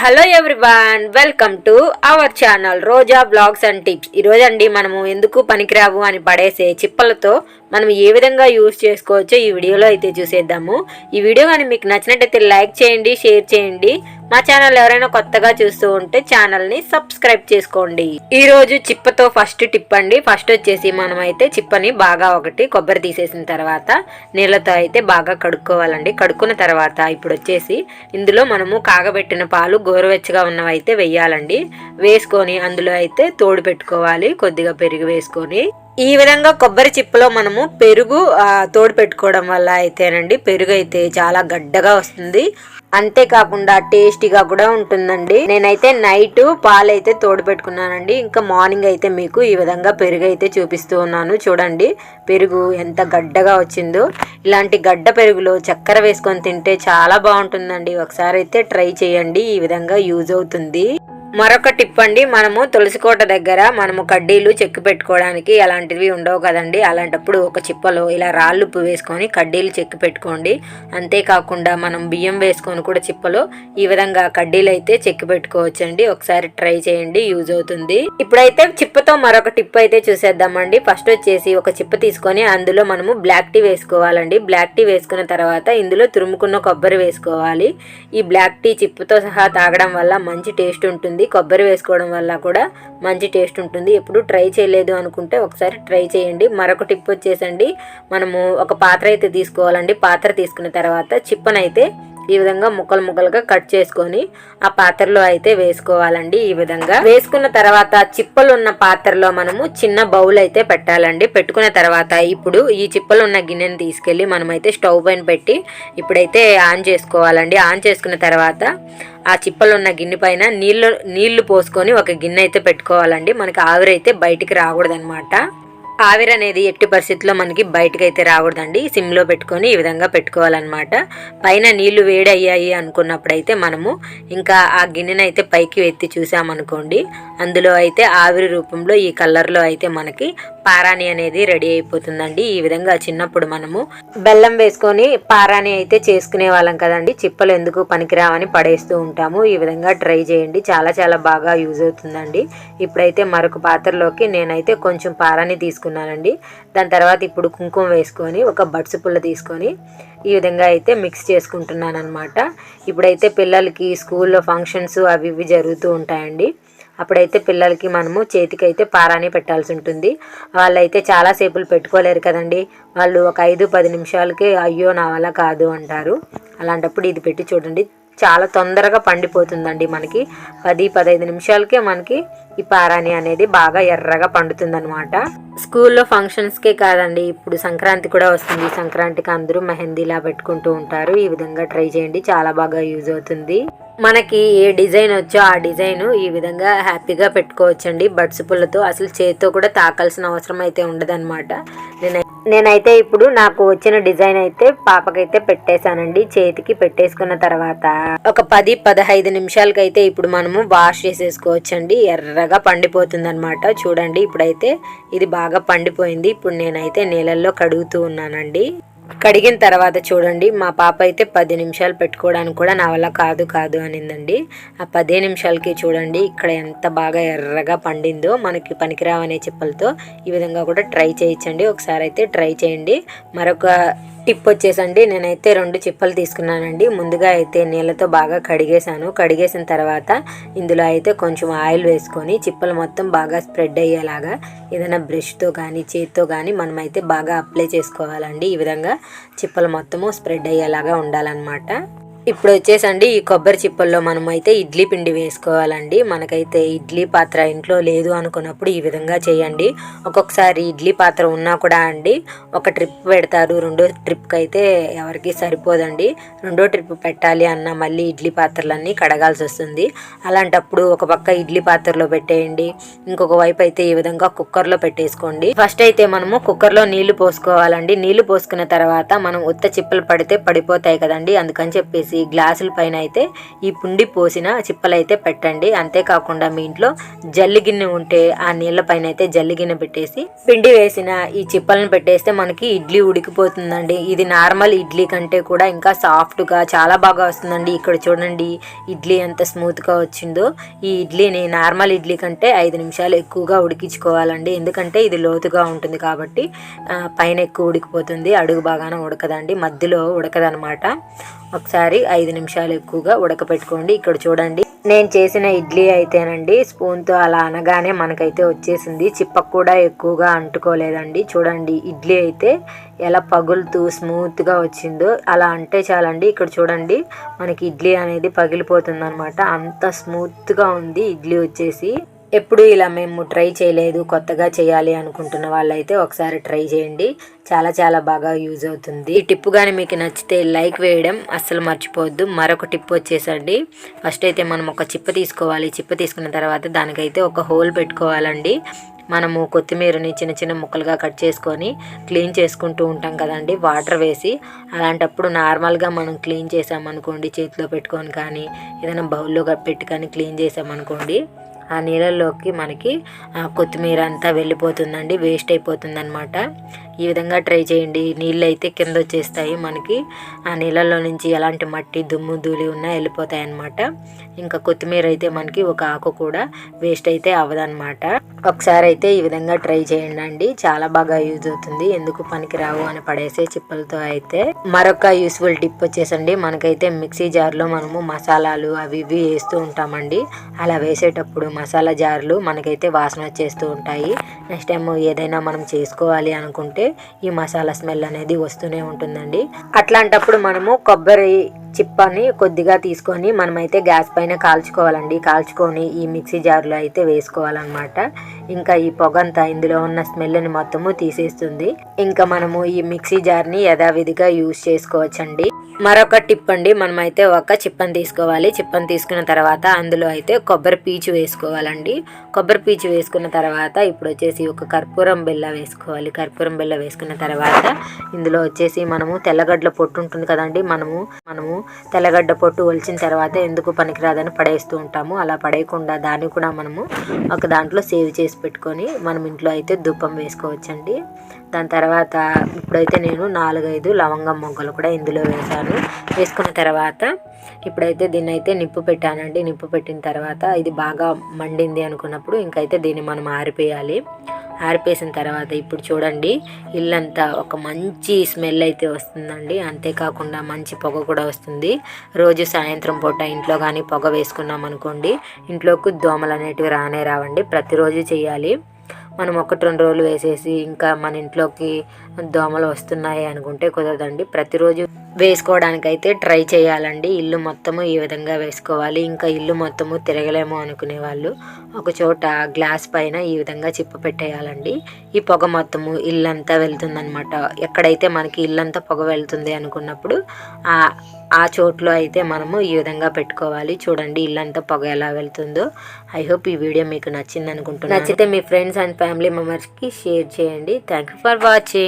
Hello everyone, welcome to our channel Roja blogs and tips. ఈరోజు అండి మనము ఎందుకు పనికిరావు అని పడేసే చిప్పలతో మనం ఏ విధంగా యూజ్ చేసుకోవచ్చో ఈ వీడియోలో అయితే చూసేద్దాము. ఈ వీడియో కానీ మీకు నచ్చినట్టయితే లైక్ చేయండి, షేర్ చేయండి. మా ఛానల్ ఎవరైనా కొత్తగా చూస్తూ ఉంటే ఛానల్ని సబ్స్క్రైబ్ చేసుకోండి. ఈరోజు చిప్పతో ఫస్ట్ టిప్ అండి. ఫస్ట్ వచ్చేసి మనమైతే చిప్పని బాగా కొబ్బరి తీసేసిన తర్వాత నీళ్ళతో అయితే బాగా కడుక్కోవాలండి. కడుక్కున్న తర్వాత ఇప్పుడు వచ్చేసి ఇందులో మనము కాగబెట్టిన పాలు గోరువెచ్చగా ఉన్నవైతే వేయాలండి. వేసుకొని అందులో అయితే తోడు పెట్టుకోవాలి. కొద్దిగా పెరుగు వేసుకొని ఈ విధంగా కొబ్బరి చిప్పలో మనము పెరుగు తోడు పెట్టుకోవడం వల్ల అయితేనండి పెరుగు అయితే చాలా గడ్డగా వస్తుంది. అంతేకాకుండా టేస్టీగా కూడా ఉంటుందండి. నేనైతే నైట్ పాలు అయితే తోడు పెట్టుకున్నానండి. ఇంకా మార్నింగ్ అయితే మీకు ఈ విధంగా పెరుగు అయితే చూపిస్తూ ఉన్నాను. చూడండి పెరుగు ఎంత గడ్డగా వచ్చిందో. ఇలాంటి గడ్డ పెరుగులో చక్కెర వేసుకొని తింటే చాలా బాగుంటుందండి. ఒకసారి అయితే ట్రై చేయండి, ఈ విధంగా యూజ్ అవుతుంది. మరొక టిప్ అండి, మనము తులసికోట దగ్గర మనము కడ్డీలు చెక్కి పెట్టుకోవడానికి అలాంటివి ఉండవు కదండి. అలాంటప్పుడు ఒక చిప్పలో ఇలా రాళ్ళుప్పు వేసుకొని కడ్డీలు చెక్కి పెట్టుకోండి. అంతేకాకుండా మనం బియ్యం వేసుకొని కూడా చిప్పలో ఈ విధంగా కడ్డీలు అయితే చెక్కి పెట్టుకోవచ్చండి. ఒకసారి ట్రై చేయండి, యూజ్ అవుతుంది. ఇప్పుడైతే చిప్పతో మరొక టిప్ అయితే చూసేద్దామండి. ఫస్ట్ వచ్చేసి ఒక చిప్ప తీసుకొని అందులో మనము బ్లాక్ టీ వేసుకోవాలండి. బ్లాక్ టీ వేసుకున్న తర్వాత ఇందులో తురుముకున్న కొబ్బరి వేసుకోవాలి. ఈ బ్లాక్ టీ చిప్పతో సహా తాగడం వల్ల మంచి టేస్ట్ ఉంటుంది. కొబ్బరి వేసుకోవడం వల్ల కూడా మంచి టేస్ట్ ఉంటుంది. ఎప్పుడు ట్రై చేయలేదు అనుకుంటే ఒకసారి ట్రై చేయండి. మరొక టిప్ వచ్చేసండి, మనము ఒక పాత్ర అయితే తీసుకోవాలండి. పాత్ర తీసుకున్న తర్వాత చిప్పనైతే ఈ విధంగా ముక్కలుగా కట్ చేసుకొని ఆ పాత్రలో అయితే వేసుకోవాలండి. ఈ విధంగా వేసుకున్న తర్వాత చిప్పలు ఉన్న పాత్రలో మనము చిన్న బౌల్ అయితే పెట్టాలండి. పెట్టుకున్న తర్వాత ఇప్పుడు ఈ చిప్పలు ఉన్న గిన్నెని తీసుకెళ్లి మనమైతే స్టవ్ పైన పెట్టి ఇప్పుడైతే ఆన్ చేసుకోవాలండి. ఆన్ చేసుకున్న తర్వాత ఆ చిప్పలు ఉన్న గిన్నె పైన నీళ్లు పోసుకొని ఒక గిన్నె అయితే పెట్టుకోవాలండి. మనకి ఆవిరైతే బయటికి రాకూడదు అనమాట. ఆవిరి అనేది ఎట్టి పరిస్థితుల్లో మనకి బయటకు అయితే రాకూడదండి. సిమ్లో పెట్టుకొని ఈ విధంగా పెట్టుకోవాలన్నమాట. పైన నీళ్లు వేడి అయ్యాయి అనుకున్నప్పుడైతే మనము ఇంకా ఆ గిన్నెను అయితే పైకి ఎత్తి చూసామనుకోండి, అందులో అయితే ఆవిరి రూపంలో ఈ కలర్లో అయితే మనకి పారాని అనేది రెడీ అయిపోతుందండి. ఈ విధంగా చిన్నప్పుడు మనము బెల్లం వేసుకొని పారాని అయితే చేసుకునే వాళ్ళం కదండి. చిప్పలు ఎందుకు పనికిరావని పడేస్తూ ఉంటాము. ఈ విధంగా ట్రై చేయండి, చాలా బాగా యూజ్ అవుతుందండి. ఇప్పుడైతే మరొక పాత్రలోకి నేనైతే కొంచెం పారాని తీసుకున్నానండి. దాని తర్వాత ఇప్పుడు కుంకుమ వేసుకొని ఒక బడ్సు పుల్ల తీసుకొని ఈ విధంగా అయితే మిక్స్ చేసుకుంటున్నాను అనమాట. ఇప్పుడైతే పిల్లలకి స్కూల్లో ఫంక్షన్స్ అవి ఇవి జరుగుతూ ఉంటాయండి. అప్పుడైతే పిల్లలకి మనము చేతికి అయితే పారాని పెట్టాల్సి ఉంటుంది. వాళ్ళైతే చాలాసేపులు పెట్టుకోలేరు కదండి. వాళ్ళు ఒక 5-10 నిమిషాలకే అయ్యో నా వల్ల కాదు అంటారు. అలాంటప్పుడు ఇది పెట్టి చూడండి, చాలా తొందరగా పండిపోతుందండి. మనకి 10-15 నిమిషాలకే మనకి ఈ పారాని అనేది బాగా ఎర్రగా పండుతుందన్నమాట. స్కూల్లో ఫంక్షన్స్కే కాదండి, ఇప్పుడు సంక్రాంతి కూడా వస్తుంది. సంక్రాంతికి అందరూ మెహందీలా పెట్టుకుంటూ ఉంటారు. ఈ విధంగా ట్రై చేయండి, చాలా బాగా యూజ్ అవుతుంది. మనకి ఏ డిజైన్ వచ్చో ఆ డిజైన్ ఈ విధంగా హ్యాపీగా పెట్టుకోవచ్చండి బడ్స్ పుల్లతో. అసలు చేతితో కూడా తాకాల్సిన అవసరం అయితే ఉండదన్నమాట. నేనైతే ఇప్పుడు నాకు వచ్చిన డిజైన్ అయితే పాపకైతే పెట్టేశానండి. చేతికి పెట్టేసుకున్న తర్వాత ఒక 10-15 నిమిషాలకైతే ఇప్పుడు మనము వాష్ చేసేసుకోవచ్చండి. ఎర్రగా పండిపోతుంది అనమాట. చూడండి ఇప్పుడైతే ఇది బాగా పండిపోయింది. ఇప్పుడు నేనైతే నీళ్ళల్లో కడుగుతూ ఉన్నానండి. కడిగిన తర్వాత చూడండి, మా పాప అయితే 10 నిమిషాలు పెట్టుకోవడానికి కూడా నా వల్ల కాదు అనిందండి. ఆ 10 నిమిషాలకి చూడండి ఇక్కడ ఎంత బాగా ఎర్రగా పండిందో. మనకి పనికిరావనే చిప్పలతో ఈ విధంగా కూడా ట్రై చేయించండి. ఒకసారి అయితే ట్రై చేయండి. మరొక టిప్ వచ్చేసండి, నేనైతే 2 చిప్పలు తీసుకున్నానండి. ముందుగా అయితే నీళ్ళతో బాగా కడిగేసిన తర్వాత ఇందులో అయితే కొంచెం ఆయిల్ వేసుకొని చిప్పలు మొత్తం బాగా స్ప్రెడ్ అయ్యేలాగా ఏదైనా బ్రష్తో కానీ చేతితో కానీ మనమైతే బాగా అప్లై చేసుకోవాలండి. ఈ విధంగా చిప్పలు మొత్తము స్ప్రెడ్ అయ్యేలాగా ఉండాలన్నమాట. ఇప్పుడు వచ్చేసండి ఈ కొబ్బరి చిప్పల్లో మనం అయితే ఇడ్లీ పిండి వేసుకోవాలండి. మనకైతే ఇడ్లీ పాత్ర ఇంట్లో లేదు అనుకున్నప్పుడు ఈ విధంగా చేయండి. ఒక్కొక్కసారి ఇడ్లీ పాత్ర ఉన్నా కూడా అండి ఒక ట్రిప్ పెడతారు, రెండో ట్రిప్కి అయితే ఎవరికి సరిపోదండి. రెండో ట్రిప్ పెట్టాలి అన్న మళ్ళీ ఇడ్లీ పాత్రలన్నీ కడగాల్సి వస్తుంది. అలాంటప్పుడు ఒక పక్క ఇడ్లీ పాత్రలో పెట్టేయండి, ఇంకొక వైపు అయితే ఈ విధంగా కుక్కర్లో పెట్టేసుకోండి. ఫస్ట్ అయితే మనము కుక్కర్లో నీళ్లు పోసుకోవాలండి. నీళ్లు పోసుకున్న తర్వాత మనం ఉత్త చిప్పలు పడితే పడిపోతాయి కదండి. అందుకని చెప్పేసి పెట్టేసి గ్లాసుల పైన అయితే ఈ పిండి పోసిన చిప్పలు అయితే పెట్టండి. అంతేకాకుండా మీ ఇంట్లో జల్లి గిన్నె ఉంటే ఆ నీళ్ళ పైన అయితే జల్లి గిన్నె పెట్టేసి పిండి వేసిన ఈ చిప్పలను పెట్టేస్తే మనకి ఇడ్లీ ఉడికిపోతుందండి. ఇది నార్మల్ ఇడ్లీ కంటే కూడా ఇంకా సాఫ్ట్గా చాలా బాగా వస్తుందండి. ఇక్కడ చూడండి ఇడ్లీ ఎంత స్మూత్గా వచ్చిందో. ఈ ఇడ్లీని నార్మల్ ఇడ్లీ కంటే 5 నిమిషాలు ఎక్కువగా ఉడికించుకోవాలండి. ఎందుకంటే ఇది లోతుగా ఉంటుంది కాబట్టి పైన ఎక్కువ ఉడికిపోతుంది, అడుగు బాగానే ఉడకదండి, మధ్యలో ఉడకదనమాట. ఒకసారి 5 నిమిషాలు ఎక్కువగా ఉడకపెట్టుకోండి. ఇక్కడ చూడండి నేను చేసిన ఇడ్లీ అయితేనండి స్పూన్తో అలా అనగానే మనకైతే వచ్చేసింది. చిప్పకు కూడా ఎక్కువగా అంటుకోలేదండి. చూడండి ఇడ్లీ అయితే ఎలా పగులుతూ స్మూత్గా వచ్చిందో. అలా అంటే చాలండి. ఇక్కడ చూడండి మనకి ఇడ్లీ అనేది పగిలిపోతుంది అనమాట. అంత స్మూత్గా ఉంది ఇడ్లీ వచ్చేసి. ఎప్పుడు ఇలా మేము ట్రై చేయలేదు, కొత్తగా చేయాలి అనుకుంటున్న వాళ్ళైతే ఒకసారి ట్రై చేయండి. చాలా చాలా బాగా యూజ్ అవుతుంది. ఈ టిప్ కానీ మీకు నచ్చితే లైక్ వేయడం అస్సలు మర్చిపోవద్దు. మరొక టిప్ వచ్చేసండి, ఫస్ట్ అయితే మనం ఒక చిప్ప తీసుకోవాలి. చిప్ప తీసుకున్న తర్వాత దానికైతే ఒక హోల్ పెట్టుకోవాలండి. మనము కొత్తిమీరని చిన్న చిన్న ముక్కలుగా కట్ చేసుకొని క్లీన్ చేసుకుంటూ ఉంటాం కదండి వాటర్ వేసి. అలాంటప్పుడు నార్మల్గా మనం క్లీన్ చేసామనుకోండి, చేతిలో పెట్టుకొని కానీ ఏదైనా బౌల్లో పెట్టి కానీ క్లీన్ చేసామనుకోండి, ఆ నీళ్ళల్లోకి మనకి కొత్తిమీర అంతా వెళ్ళిపోతుందండి, వేస్ట్ అయిపోతుంది అనమాట. ఈ విధంగా ట్రై చేయండి. నీళ్ళు అయితే కింద వచ్చేస్తాయి మనకి. ఆ నీళ్ళల్లో నుంచి ఎలాంటి మట్టి దుమ్ము ధూళి ఉన్నా వెళ్ళిపోతాయి అన్నమాట. ఇంకా కొత్తిమీర అయితే మనకి ఒక ఆకు కూడా వేస్ట్ అయితే అవ్వదన్నమాట. ఒకసారి అయితే ఈ విధంగా ట్రై చేయండి అండి, చాలా బాగా యూజ్ అవుతుంది. ఎందుకు పనికి రావు అని పడేసే చిప్పలతో అయితే. మరొక యూస్ఫుల్ టిప్ వచ్చేసండి, మనకైతే మిక్సీ జార్లో మనము మసాలాలు అవి ఇవి వేస్తూ ఉంటామండి. అలా వేసేటప్పుడు మసాలా జార్లు మనకైతే వాసన వచ్చేస్తూ ఉంటాయి. నెక్స్ట్ టైం ఏదైనా మనం చేసుకోవాలి అనుకుంటే ఈ మసాలా స్మెల్ అనేది వస్తూనే ఉంటుందండి. అట్లాంటప్పుడు మనము కొబ్బరి చిప్పని కొద్దిగా తీసుకొని మనమైతే గ్యాస్ పైన కాల్చుకోవాలండి. కాల్చుకొని ఈ మిక్సీ జార్లో అయితే వేసుకోవాలన్నమాట. ఇంకా ఈ పొగంతా ఇందులో ఉన్న స్మెల్ని మొత్తము తీసేస్తుంది. ఇంకా మనము ఈ మిక్సీ జార్ని యథావిధిగా యూజ్ చేసుకోవచ్చండి. మరొక టిప్ అండి, మనమైతే ఒక చిప్పని తీసుకోవాలి. చిప్పని తీసుకున్న తర్వాత అందులో అయితే కొబ్బరి పీచు వేసుకోవాలండి. కొబ్బరి పీచు వేసుకున్న తర్వాత ఇప్పుడు వచ్చేసి ఒక కర్పూరం బిళ్ళ వేసుకోవాలి. కర్పూరం బిళ్ళ వేసుకున్న తర్వాత ఇందులో వచ్చేసి మనము తెల్లగడ్డల పొట్టు ఉంటుంది కదండి, మనము తెల్లగడ్డ పొట్టు ఒలిచిన తర్వాత ఎందుకు పనికిరాదని పడేస్తూ ఉంటాము. అలా పడేయకుండా దాన్ని కూడా మనము ఒక దాంట్లో సేవ్ చేసి పెట్టుకొని మనం ఇంట్లో అయితే ధూపం వేసుకోవచ్చండి. దాని తర్వాత ఇప్పుడైతే నేను 4-5 లవంగం మొగ్గలు కూడా ఇందులో వేసాను. వేసుకున్న తర్వాత ఇప్పుడైతే దీన్ని అయితే నిప్పు పెట్టానండి. నిప్పు పెట్టిన తర్వాత ఇది బాగా మండింది అనుకున్నప్పుడు ఇంకైతే దీన్ని మనం ఆరిపేయాలి. ఆరిపేసిన తర్వాత ఇప్పుడు చూడండి ఇల్లంతా ఒక మంచి స్మెల్ అయితే వస్తుందండి. అంతేకాకుండా మంచి పొగ కూడా వస్తుంది. రోజు సాయంత్రం పూట ఇంట్లో కానీ పొగ వేసుకున్నాం అనుకోండి, ఇంట్లోకి దోమలు అనేటివి రానే రావండి. ప్రతిరోజు చేయాలి. మనం 1-2 రోజులు వేసేసి ఇంకా మన ఇంట్లోకి దోమలు వస్తున్నాయి అనుకుంటే కుదరదండి. ప్రతిరోజు వేసుకోవడానికైతే ట్రై చేయాలండి. ఇల్లు మొత్తము ఈ విధంగా వేసుకోవాలి. ఇంకా ఇల్లు మొత్తము తిరగలేము అనుకునే వాళ్ళు ఒక చోట గ్లాస్ పైన ఈ విధంగా చిప్ప పెట్టేయాలండి. ఈ పొగ మొత్తము ఇల్లంతా వెళ్తుందనమాట. ఎక్కడైతే మనకి ఇల్లంతా పొగ వెళ్తుంది అనుకున్నప్పుడు ఆ చోట్లో అయితే మనము ఈ విధంగా పెట్టుకోవాలి. చూడండి ఇల్లంతా పొగ ఎలా వెళ్తుందో. ఐ హోప్ ఈ వీడియో మీకు నచ్చింది అనుకుంటున్నాను. నచ్చితే మీ ఫ్రెండ్స్ అండ్ ఫ్యామిలీ మెంబర్స్కి షేర్ చేయండి. Thank you for watching.